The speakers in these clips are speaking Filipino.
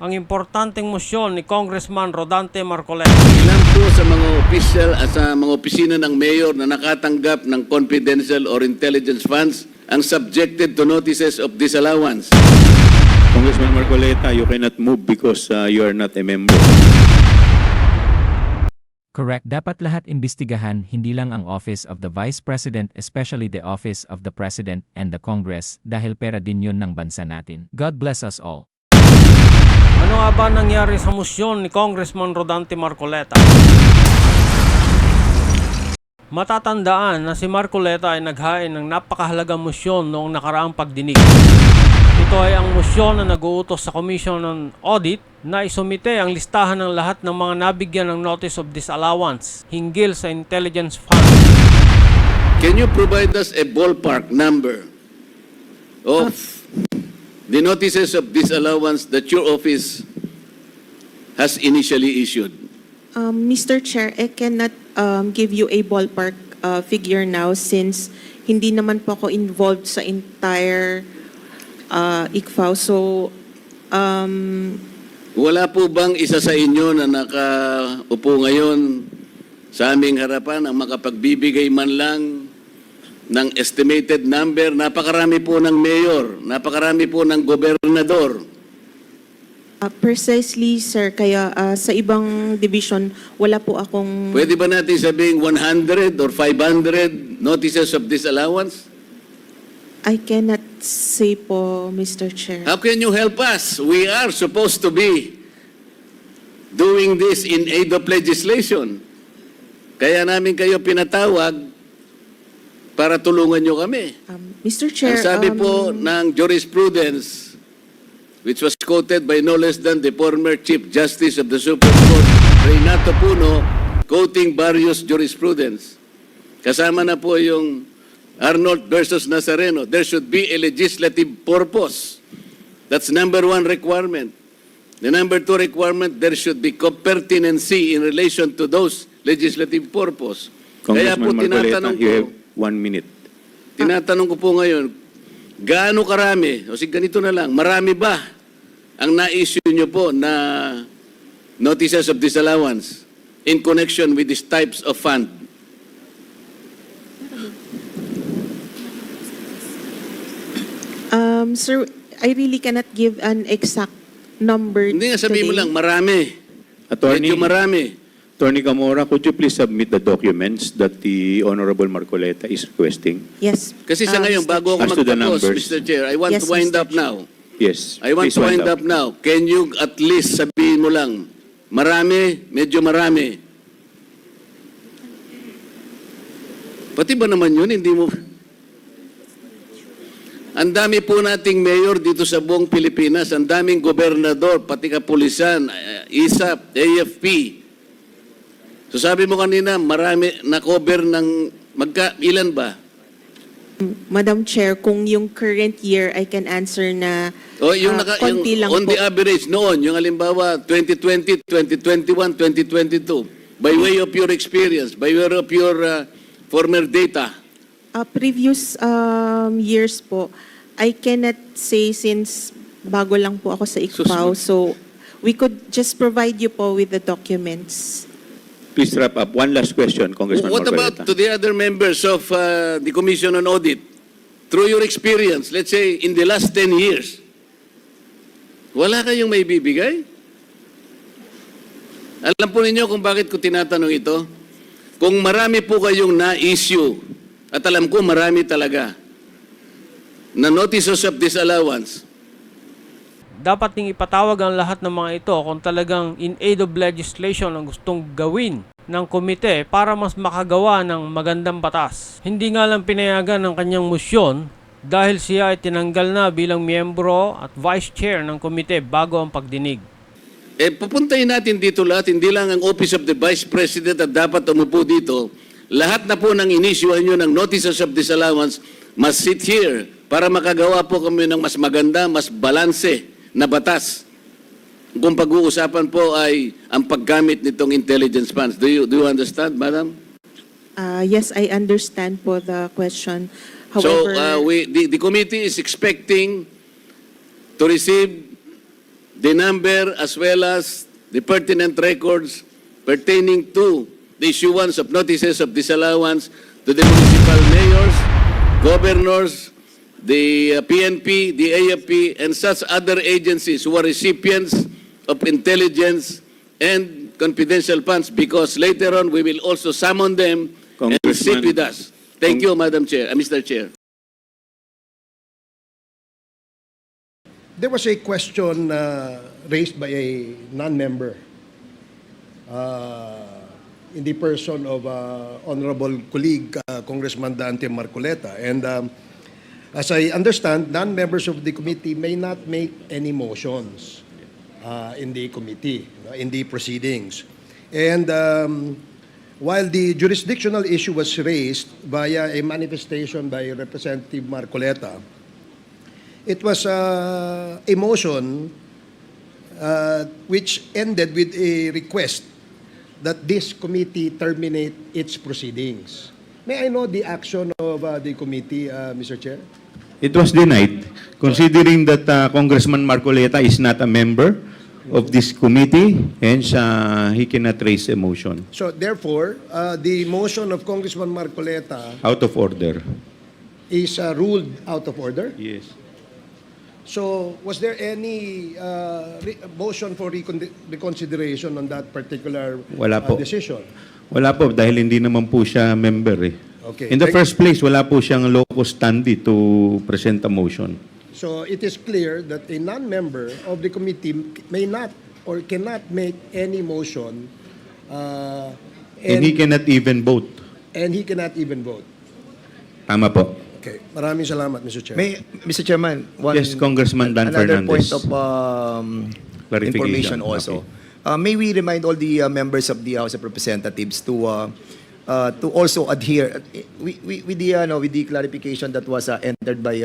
ang importanteng motion ni Congressman Rodante Marcoleta. Ilan po sa mga official at sa mga opisina ng mayor na nakatanggap ng confidential or intelligence funds ang subjected to notices of disallowance? Congressman Marcoleta, you cannot move because you are not a member. Correct. Dapat lahat imbestigahan, hindi lang ang Office of the Vice President, especially the Office of the President and the Congress, dahil pera din yun ng bansa natin. God bless us all. Ano nga ba nangyari sa motion ni Congressman Rodante Marcoleta? Matatandaan na si Marcoleta ay naghain ng napakahalagang motion noong nakaraang pagdinig. Ito ay ang motion na nag-uutos sa Commission on Audit na isumite ang listahan ng lahat ng mga nabigyan ng Notice of Disallowance hinggil sa Intelligence Fund. Can you provide us a ballpark number of the notices of disallowance that your office has initially issued? Mr. Chair, I cannot give you a ballpark figure now since hindi naman po ako involved sa entire ICFAO. So, Wala po bang isa sa inyo na nakaupo ngayon sa aming harapan ang makapagbibigay man lang ng estimated number? Napakarami po ng mayor, napakarami po ng gobernador. precisely, sir, kaya sa ibang division, wala po akong... Pwede ba natin sabing 100 or 500 notices of disallowance? I cannot say po, Mr. Chair. How can you help us? We are supposed to be doing this in aid of legislation. Kaya namin kayo pinatawag para tulungan nyo kami. Mr. Chair, Ang sabi po ng jurisprudence, which was quoted by no less than the former Chief Justice of the Supreme Court, Renato Puno, quoting various jurisprudence. Kasama na po yung Arnold versus Nazareno. There should be a legislative purpose. That's number one requirement. The number two requirement, there should be pertinency in relation to those legislative purpose. Kaya po Congressman Marcoleta, tinatanong you ko, have 1 minute. tinatanong ko po ngayon, gaano karami, o sige ganito na lang, marami ba ang na-issue nyo po na notices of disallowance in connection with these types of fund? Sir, I really cannot give an exact number Hindi nga sabihin mo today. lang, marami. Attorney, Medyo marami. Attorney Camora, could you please submit the documents that the Honorable Marcoleta is requesting? Yes. Kasi sa ngayon, Mr. bago ako As to the magtapos, numbers. Mr. Chair, I want Yes, to wind Mr. up Chair. now. Yes. I want please to wind up now. Can you at least sabihin mo lang, marami, medyo marami. Pati ba naman yun, hindi mo... Ang dami po nating mayor dito sa buong Pilipinas, ang daming gobernador, pati kapulisan, ISAP, AFP. So sabi mo kanina, marami na-cover ng ilan ba? Madam Chair, kung yung current year, I can answer na O yung, konti lang on po. the average noon, yung halimbawa 2020, 2021, 2022, by way of your experience, by way of your former data. Previous years po, I cannot say since bago lang po ako sa ICFAO. So, we could just provide you po with the documents. Please wrap up. One last question, Congressman What about Marcoleta. to the other members of the Commission on Audit? Through your experience, let's say in the last 10 years, wala kayong may bibigay? Alam po ninyo kung bakit ko tinatanong ito? Kung marami po kayong na-issue, at alam ko marami talaga, na notices of disallowance, Dapat ding ipatawag ang lahat ng mga ito kung talagang in aid of legislation ang gustong gawin ng komite para mas makagawa ng magandang batas. Hindi nga lang pinayagan ng kanyang motion dahil siya ay tinanggal na bilang miyembro at vice chair ng komite bago ang pagdinig. pupuntahin natin dito lahat, hindi lang ang Office of the Vice President at dapat umupo dito. Lahat na po ng inisyuhan nyo ng notices of disallowance must sit here para makagawa po kami ng mas maganda, mas balanse na batas. Kung pag-uusapan po ay ang paggamit nitong intelligence funds. Do you understand, Madam? Yes, I understand po the question. So However, the committee is expecting to receive the number as well as the pertinent records pertaining to the issuance of notices of disallowance to the municipal mayors, governors, the PNP, the AFP, and such other agencies who are recipients of intelligence and confidential funds, because later on we will also summon them and sit Congressman- with us. Thank you, Madam Chair, Mr. Chair. There was a question raised by a non-member in the person of Honorable colleague Congressman Dante Marcoleta. And as I understand, non-members of the committee may not make any motions in the committee, in the proceedings. And while the jurisdictional issue was raised via a manifestation by Representative Marcoleta, it was a motion which ended with a request that this committee terminate its proceedings. May I know the action of the committee, Mr. Chair? It was denied, considering that Congressman Marcoleta is not a member of this committee, hence he cannot raise a motion. So therefore, the motion of Congressman Marcoleta Out of order. is ruled out of order. Yes. So was there any motion for reconsideration on that particular Wala po. decision? Wala po, dahil hindi naman po siya member eh. Okay. In the first place, wala po siyang locus standi to present a motion. So it is clear that a non-member of the committee may not or cannot make any motion And he cannot even vote. and he cannot even vote. Tama po. Okay. Maraming salamat, Mr. Chair. Mr. Chairman, Yes, Congressman Dan another point Fernandez. of Clarification. information also. Okay. May we remind all the members of the House of Representatives to also adhere with the clarification that was entered by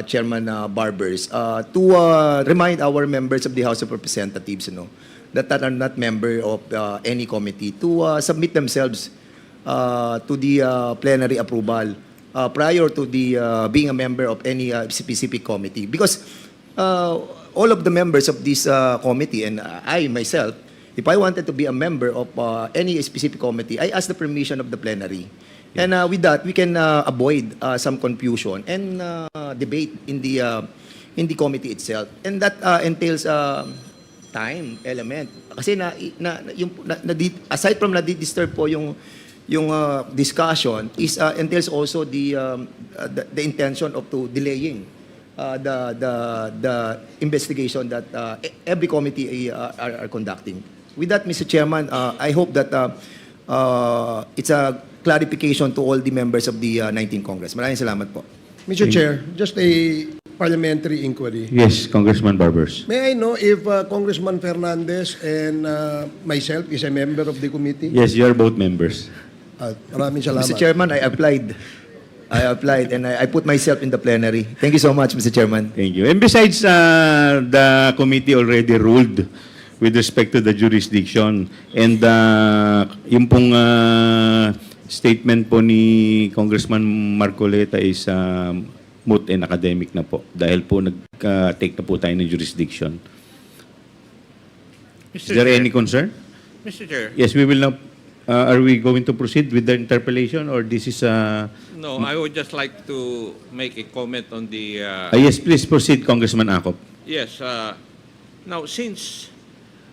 Chairman Barbers to remind our members of the House of Representatives, that are not member of any committee to submit themselves to the plenary approval prior to the being a member of any specific committee, because all of the members of this committee and I myself, if I wanted to be a member of any specific committee, I ask the permission of the plenary. And with that, we can avoid some confusion and debate in the committee itself. And that entails time element. Kasi aside from na-disturb po yung discussion, entails also the intention of delaying the investigation that every committee are conducting. With that, Mr. Chairman, I hope that it's a clarification to all the members of the 19th Congress. Maraming salamat po. Mr. Chair, just a parliamentary inquiry. Yes, Congressman Barbers. May I know if Congressman Fernandez and myself is a member of the committee? Yes, you are both members. Maraming salamat. Mr. Chairman, I applied and I put myself in the plenary. Thank you so much, Mr. Chairman. Thank you. And besides, the committee already ruled with respect to the jurisdiction. And yung pong statement po ni Congressman Marcoleta is moot and academic na po. Dahil po nag-take na po tayo ng jurisdiction. Is there any concern? Mr. Chair, Yes, we will now. Are we going to proceed with the interpellation or this is no, I would just like to make a comment on the... yes, please proceed, Congressman Acop. yes, now since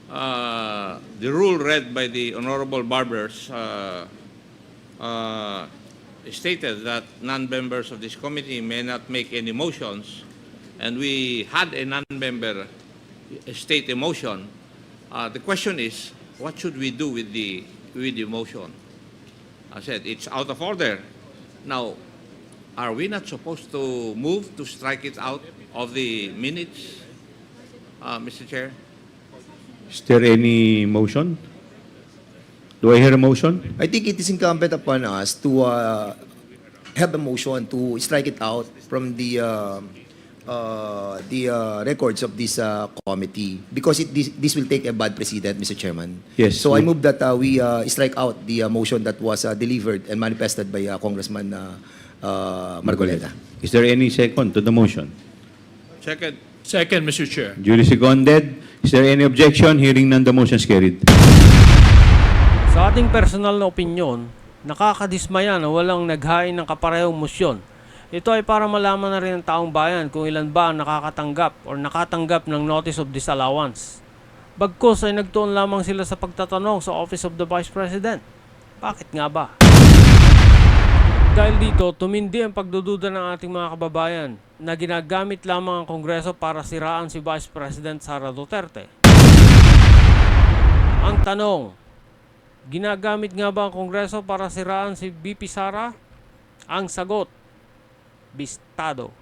the rule read by the Honorable Barbers stated that non-members of this committee may not make any motions, and we had a non-member state a motion, the question is, what should we do with the motion? I said, it's out of order. Now, are we not supposed to move to strike it out of the minutes, Mr. Chair? Is there any motion? Do I hear a motion? I think it is incumbent upon us to have a motion to strike it out from the records of this committee, because this will take a bad precedent, Mr. Chairman. Yes. So I move that we strike out the motion that was delivered and manifested by Congressman Marcoleta. Is there any second to the motion? Second, Second, Mr. Chair. Duly seconded. Is there any objection? Hearing none, the motion is carried. Sa ating personal na opinyon, nakakadismaya na walang naghain ng kaparehong motion. Ito ay para malaman na rin ng taong bayan kung ilan ba ang nakakatanggap o nakatanggap ng notice of disallowance. Bagkus ay nagtuon lamang sila sa pagtatanong sa Office of the Vice President. Bakit nga ba? Dahil dito, tumindi ang pagdududa ng ating mga kababayan na ginagamit lamang ang Kongreso para siraan si Vice President Sara Duterte. Ang tanong, ginagamit nga ba ang Kongreso para siraan si VP Sara? Ang sagot, bistado.